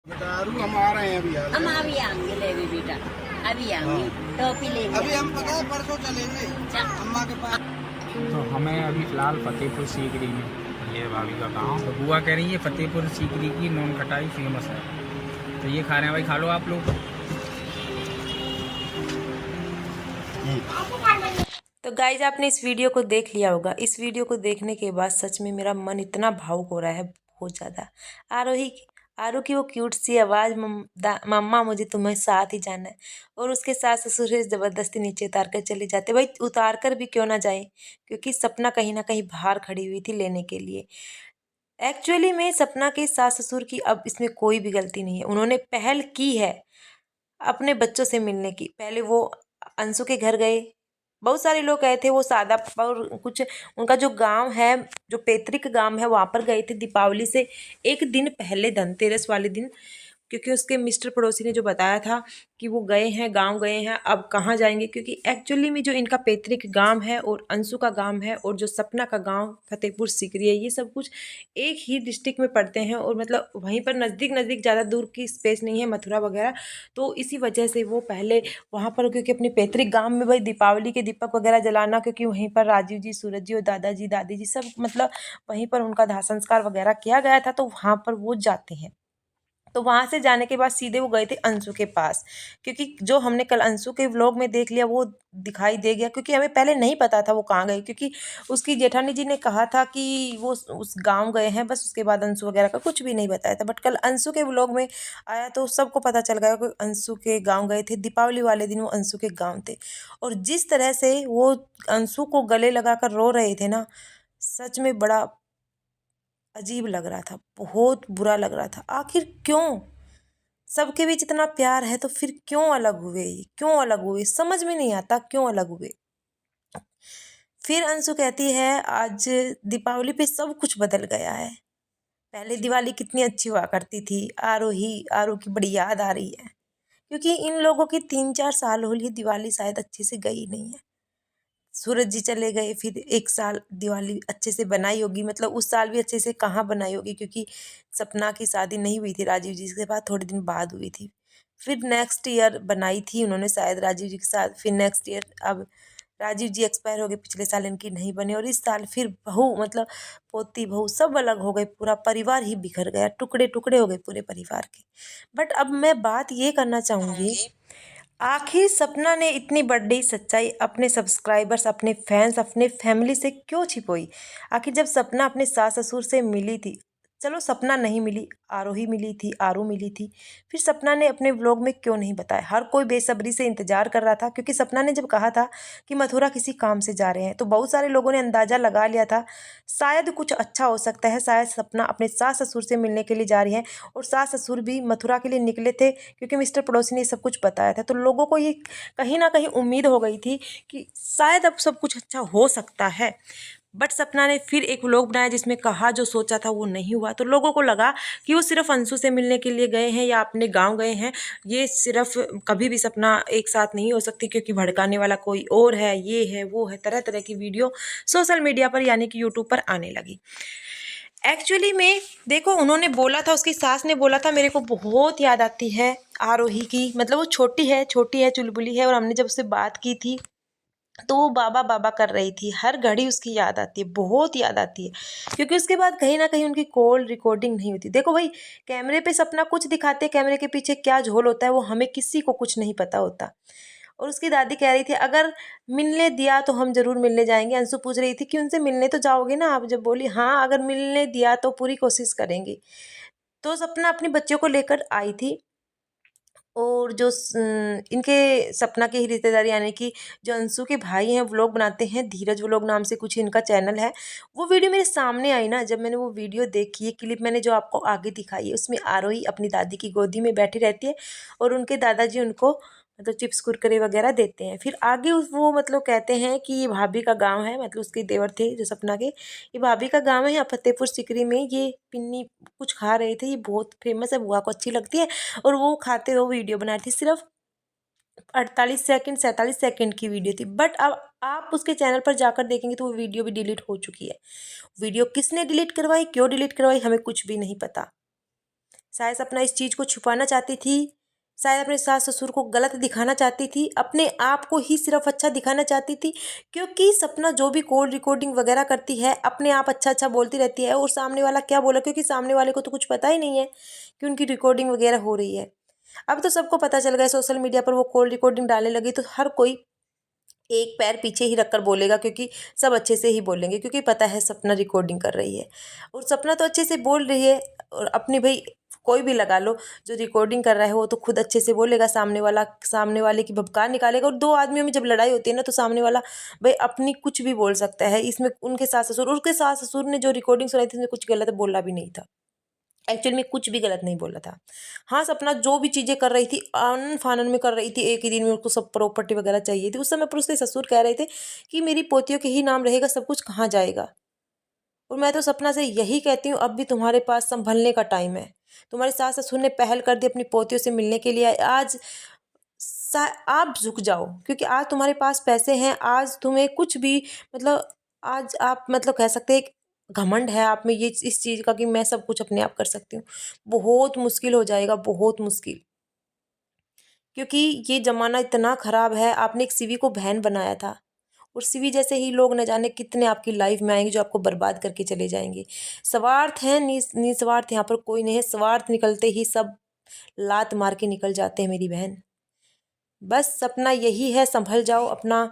बेटा आरू हम आ रहे हैं अभी यार। हम अभी आएंगे लेवे बेटा, अभी आएंगे टॉपी लेंगे। अभी हम पता है परसों चलेंगे अम्मा के पास। तो हमें अभी फ़िलहाल फतेहपुर सीकरी में, ये भाभी का गांव, तो बुआ कह रही है फतेहपुर सीकरी की नॉन खटाई फेमस है, तो ये खा रहे हैं भाई, खा लो आप लोग। तो गाइज आपने इस वीडियो को देख लिया होगा। इस वीडियो को देखने के बाद सच में मेरा मन इतना भावुक हो रहा है, बहुत ज़्यादा। आरू की वो क्यूट सी आवाज़, मम्मा मुझे तुम्हें साथ ही जाना है, और उसके सास ससुर से ज़बरदस्ती नीचे उतार कर चले जाते। भाई उतार कर भी क्यों ना जाए, क्योंकि सपना कहीं ना कहीं बाहर खड़ी हुई थी लेने के लिए। एक्चुअली में सपना के सास ससुर की अब इसमें कोई भी गलती नहीं है। उन्होंने पहल की है अपने बच्चों से मिलने की। पहले वो अंशु के घर गए, बहुत सारे लोग गए थे, वो सादा और कुछ उनका जो गांव है, जो पैतृक गांव है, वहाँ पर गए थे दीपावली से एक दिन पहले, धनतेरस वाले दिन। क्योंकि उसके मिस्टर पड़ोसी ने जो बताया था कि वो गए हैं, गांव गए हैं, अब कहाँ जाएंगे, क्योंकि एक्चुअली में जो इनका पैतृक गांव है और अंशु का गांव है और जो सपना का गांव फतेहपुर सीकरी है, ये सब कुछ एक ही डिस्ट्रिक्ट में पड़ते हैं, और मतलब वहीं पर नज़दीक नज़दीक, ज़्यादा दूर की स्पेस नहीं है, मथुरा वगैरह। तो इसी वजह से वो पहले वहाँ पर, क्योंकि अपनी पैतृक गांव में भाई दीपावली के दीपक वगैरह जलाना, क्योंकि वहीं पर राजीव जी, सूरज जी और दादाजी दादी जी सब, मतलब वहीं पर उनका दाह संस्कार वगैरह किया गया था, तो वहाँ पर वो जाते हैं। तो वहाँ से जाने के बाद सीधे वो गए थे अंशु के पास, क्योंकि जो हमने कल अंशु के व्लॉग में देख लिया वो दिखाई दे गया, क्योंकि हमें पहले नहीं पता था वो कहाँ गए, क्योंकि उसकी जेठानी जी ने कहा था कि वो उस गांव गए हैं बस, उसके बाद अंशु वगैरह का कुछ भी नहीं बताया था। बट कल अंशु के व्लॉग में आया तो सबको पता चल गया कि अंशु के गाँव गए थे। दीपावली वाले दिन वो अंशु के गाँव थे, और जिस तरह से वो अंशु को गले लगा कर रो रहे थे ना, सच में बड़ा अजीब लग रहा था, बहुत बुरा लग रहा था। आखिर क्यों? सबके बीच इतना प्यार है तो फिर क्यों अलग हुए, क्यों अलग हुए, समझ में नहीं आता क्यों अलग हुए। फिर अंशु कहती है आज दीपावली पे सब कुछ बदल गया है। पहले दिवाली कितनी अच्छी हुआ करती थी, आरू की बड़ी याद आ रही है, क्योंकि इन लोगों की 3-4 साल हो लिए दिवाली शायद अच्छे से गई नहीं है। सूरज जी चले गए, फिर एक साल दिवाली अच्छे से बनाई होगी, मतलब उस साल भी अच्छे से कहाँ बनाई होगी, क्योंकि सपना की शादी नहीं हुई थी राजीव जी के बाद, थोड़े दिन बाद हुई थी। फिर नेक्स्ट ईयर बनाई थी उन्होंने शायद राजीव जी के साथ, फिर नेक्स्ट ईयर अब राजीव जी एक्सपायर हो गए, पिछले साल इनकी नहीं बने, और इस साल फिर बहू, मतलब पोती बहू सब अलग हो गए, पूरा परिवार ही बिखर गया, टुकड़े टुकड़े हो गए पूरे परिवार के। बट अब मैं बात ये करना चाहूँगी, आखिर सपना ने इतनी बड़ी सच्चाई अपने सब्सक्राइबर्स, अपने फैंस, अपने फैमिली से क्यों छिपाई? आखिर जब सपना अपने सास ससुर से मिली थी, चलो सपना नहीं मिली, आरोही मिली थी, आरू मिली थी, फिर सपना ने अपने व्लॉग में क्यों नहीं बताया? हर कोई बेसब्री से इंतजार कर रहा था, क्योंकि सपना ने जब कहा था कि मथुरा किसी काम से जा रहे हैं, तो बहुत सारे लोगों ने अंदाजा लगा लिया था शायद कुछ अच्छा हो सकता है, शायद सपना अपने सास ससुर से मिलने के लिए जा रही है, और सास ससुर भी मथुरा के लिए निकले थे, क्योंकि मिस्टर पड़ोसी ने सब कुछ बताया था। तो लोगों को ये कहीं ना कहीं उम्मीद हो गई थी कि शायद अब सब कुछ अच्छा हो सकता है। बट सपना ने फिर एक व्लॉग बनाया जिसमें कहा जो सोचा था वो नहीं हुआ, तो लोगों को लगा कि वो सिर्फ अंशु से मिलने के लिए गए हैं या अपने गांव गए हैं। ये सिर्फ कभी भी सपना एक साथ नहीं हो सकती, क्योंकि भड़काने वाला कोई और है, ये है वो है, तरह तरह की वीडियो सोशल मीडिया पर यानी कि यूट्यूब पर आने लगी। एक्चुअली में देखो, उन्होंने बोला था, उसकी सास ने बोला था, मेरे को बहुत याद आती है आरोही की, मतलब वो छोटी है, चुलबुली है, और हमने जब उससे बात की थी तो वो बाबा बाबा कर रही थी, हर घड़ी उसकी याद आती है, बहुत याद आती है, क्योंकि उसके बाद कहीं ना कहीं उनकी कॉल रिकॉर्डिंग नहीं होती। देखो भाई, कैमरे पे सपना कुछ दिखाते, कैमरे के पीछे क्या झोल होता है वो हमें किसी को कुछ नहीं पता होता। और उसकी दादी कह रही थी अगर मिलने दिया तो हम जरूर मिलने जाएंगे। अंशु पूछ रही थी कि उनसे मिलने तो जाओगे ना आप, जब बोली हाँ अगर मिलने दिया तो पूरी कोशिश करेंगे। तो सपना अपने बच्चों को लेकर आई थी, और जो इनके सपना के ही रिश्तेदार यानी कि जो अंशु के भाई हैं, व्लॉग बनाते हैं, धीरज व्लॉग नाम से कुछ इनका चैनल है, वो वीडियो मेरे सामने आई ना, जब मैंने वो वीडियो देखी है, क्लिप मैंने जो आपको आगे दिखाई है, उसमें आरोही अपनी दादी की गोदी में बैठी रहती है और उनके दादाजी उनको मतलब चिप्स कुरकुरे वगैरह देते हैं। फिर आगे वो मतलब कहते हैं कि ये भाभी का गाँव है, मतलब उसके देवर थे जो सपना के, ये भाभी का गाँव है यहाँ फतेहपुर सीकरी में, ये पिन्नी कुछ खा रहे थे, ये बहुत फेमस है, बुआ को अच्छी लगती है, और वो खाते हुए वीडियो बना रही थी। सिर्फ 48 सेकंड 47 सेकंड की वीडियो थी, बट अब आप उसके चैनल पर जाकर देखेंगे तो वो वीडियो भी डिलीट हो चुकी है। वीडियो किसने डिलीट करवाई, क्यों डिलीट करवाई, हमें कुछ भी नहीं पता। शायद सपना इस चीज़ को छुपाना चाहती थी, शायद अपने सास ससुर को गलत दिखाना चाहती थी, अपने आप को ही सिर्फ अच्छा दिखाना चाहती थी। क्योंकि सपना जो भी कॉल रिकॉर्डिंग वगैरह करती है अपने आप अच्छा अच्छा बोलती रहती है, और सामने वाला क्या बोला, क्योंकि सामने वाले को तो कुछ पता ही नहीं है कि उनकी रिकॉर्डिंग वगैरह हो रही है। अब तो सबको पता चल गया, सोशल मीडिया पर वो कॉल रिकॉर्डिंग डालने लगी तो हर कोई एक पैर पीछे ही रखकर बोलेगा, क्योंकि सब अच्छे से ही बोलेंगे, क्योंकि पता है सपना रिकॉर्डिंग कर रही है। और सपना तो अच्छे से बोल रही है, और अपनी भाई कोई भी लगा लो, जो रिकॉर्डिंग कर रहा है वो तो खुद अच्छे से बोलेगा, सामने वाले की भभकार निकालेगा। और दो आदमियों में जब लड़ाई होती है ना, तो सामने वाला भाई अपनी कुछ भी बोल सकता है। इसमें उनके सास ससुर ने जो रिकॉर्डिंग सुनाई थी उसमें कुछ गलत बोला भी नहीं था, एक्चुअली में कुछ भी गलत नहीं बोला था। हाँ, सपना जो भी चीज़ें कर रही थी आनन फानन में कर रही थी, एक ही दिन में उसको सब प्रॉपर्टी वगैरह चाहिए थी। उस समय पर उसके ससुर कह रहे थे कि मेरी पोतियों के ही नाम रहेगा, सब कुछ कहाँ जाएगा। और मैं तो सपना से यही कहती हूँ, अब भी तुम्हारे पास संभलने का टाइम है। तुम्हारे सास ससुर ने पहल कर दी अपनी पोतियों से मिलने के लिए, आज आप झुक जाओ, क्योंकि आज तुम्हारे पास पैसे हैं, आज तुम्हें कुछ भी मतलब आज आप मतलब कह सकते हैं घमंड है आप में ये इस चीज़ का कि मैं सब कुछ अपने आप कर सकती हूँ। बहुत मुश्किल हो जाएगा, बहुत मुश्किल, क्योंकि ये ज़माना इतना ख़राब है। आपने एक सीवी को बहन बनाया था, और सीवी जैसे ही लोग न जाने कितने आपकी लाइफ में आएंगे जो आपको बर्बाद करके चले जाएंगे। स्वार्थ है, निस्वार्थ यहाँ पर कोई नहीं है। स्वार्थ निकलते ही सब लात मार के निकल जाते हैं मेरी बहन। बस सपना यही है, संभल जाओ, अपना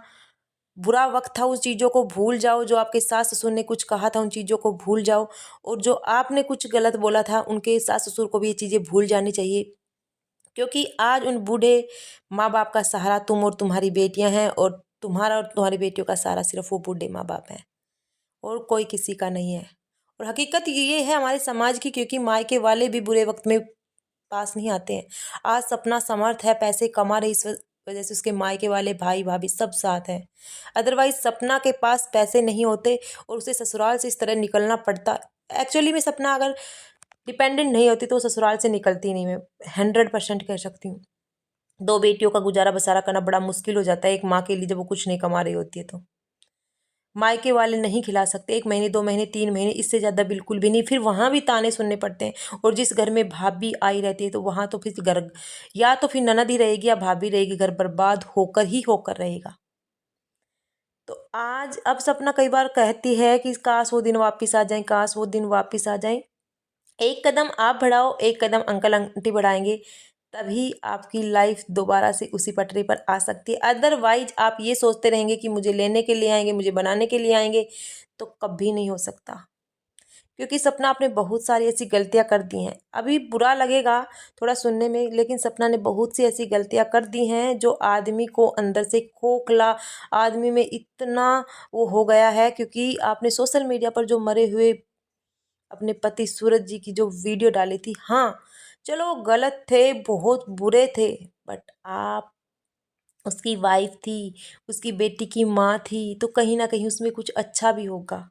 बुरा वक्त था उस चीज़ों को भूल जाओ, जो आपके सास ससुर ने कुछ कहा था उन चीज़ों को भूल जाओ, और जो आपने कुछ गलत बोला था उनके सास ससुर को भी ये चीज़ें भूल जानी चाहिए। क्योंकि आज उन बूढ़े माँ बाप का सहारा तुम और तुम्हारी बेटियां हैं, और तुम्हारा और तुम्हारी बेटियों का सहारा सिर्फ वो बूढ़े माँ बाप हैं, और कोई किसी का नहीं है। और हकीकत ये है हमारे समाज की, क्योंकि मायके वाले भी बुरे वक्त में पास नहीं आते हैं। आज सपना समर्थ है, पैसे कमा रही, इस वजह से उसके मायके वाले भाई भाभी सब साथ हैं। अदरवाइज सपना के पास पैसे नहीं होते और उसे ससुराल से इस तरह निकलना पड़ता। एक्चुअली में सपना अगर डिपेंडेंट नहीं होती तो ससुराल से निकलती नहीं, मैं 100% कह सकती हूँ। दो बेटियों का गुजारा बसारा करना बड़ा मुश्किल हो जाता है एक माँ के लिए, जब वो कुछ नहीं कमा रही होती है तो। मायके वाले नहीं खिला सकते, 1 महीने 2 महीने 3 महीने, इससे ज़्यादा बिल्कुल भी नहीं। फिर वहाँ भी ताने सुनने पड़ते हैं, और जिस घर में भाभी आई रहती है तो वहाँ तो फिर घर या तो फिर ननद ही रहेगी या भाभी रहेगी, घर बर्बाद होकर ही होकर रहेगा। तो आज अब सपना कई बार कहती है कि काश वो दिन वापस आ जाएं, काश वो दिन वापस आ जाएं। एक कदम आप बढ़ाओ, एक कदम अंकल आंटी बढ़ाएंगे, तभी आपकी लाइफ दोबारा से उसी पटरी पर आ सकती है। अदरवाइज आप ये सोचते रहेंगे कि मुझे लेने के लिए आएंगे, मुझे बनाने के लिए आएंगे, तो कभी नहीं हो सकता। क्योंकि सपना आपने बहुत सारी ऐसी गलतियां कर दी हैं। अभी बुरा लगेगा थोड़ा सुनने में, लेकिन सपना ने बहुत सी ऐसी गलतियां कर दी हैं जो आदमी को अंदर से खोखला, आदमी में इतना वो हो गया है। क्योंकि आपने सोशल मीडिया पर जो मरे हुए अपने पति सूरज जी की जो वीडियो डाली थी, हाँ चलो वो गलत थे, बहुत बुरे थे, बट आप उसकी वाइफ थी, उसकी बेटी की माँ थी, तो कहीं ना कहीं उसमें कुछ अच्छा भी होगा।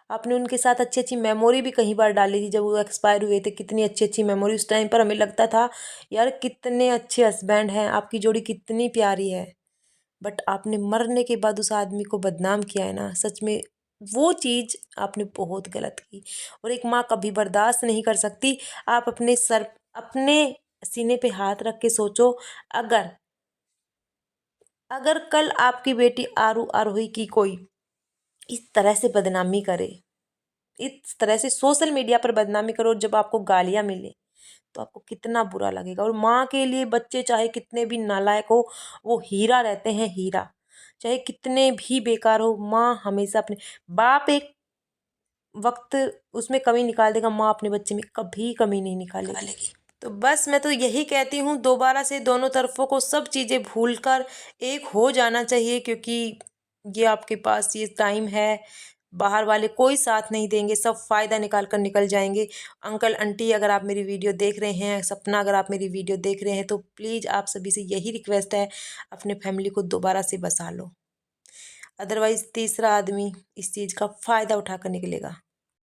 आपने उनके साथ अच्छी अच्छी मेमोरी भी कई बार डाली थी, जब वो एक्सपायर हुए थे कितनी अच्छी अच्छी मेमोरी। उस टाइम पर हमें लगता था यार कितने अच्छे हस्बैंड हैं, आपकी जोड़ी कितनी प्यारी है। बट आपने मरने के बाद उस आदमी को बदनाम किया है ना, सच में वो चीज़ आपने बहुत गलत की। और एक माँ कभी बर्दाश्त नहीं कर सकती। आप अपने सीने पे हाथ रख के सोचो, अगर अगर कल आपकी बेटी आरोही की कोई इस तरह से बदनामी करे, इस तरह से सोशल मीडिया पर बदनामी करो, जब आपको गालियाँ मिले तो आपको कितना बुरा लगेगा। और माँ के लिए बच्चे चाहे कितने भी नालायक हो, वो हीरा रहते हैं, हीरा। चाहे कितने भी बेकार हो, माँ हमेशा अपने बाप एक वक्त उसमें कमी निकाल देगा, माँ अपने बच्चे में कभी कमी नहीं निकालेगी। तो बस मैं तो यही कहती हूँ, दोबारा से दोनों तरफों को सब चीज़ें भूलकर एक हो जाना चाहिए। क्योंकि ये आपके पास ये टाइम है, बाहर वाले कोई साथ नहीं देंगे, सब फ़ायदा निकाल कर निकल जाएंगे। अंकल आंटी अगर आप मेरी वीडियो देख रहे हैं, सपना अगर आप मेरी वीडियो देख रहे हैं, तो प्लीज़ आप सभी से यही रिक्वेस्ट है, अपने फैमिली को दोबारा से बसा लो। अदरवाइज़ तीसरा आदमी इस चीज़ का फ़ायदा उठाकर निकलेगा।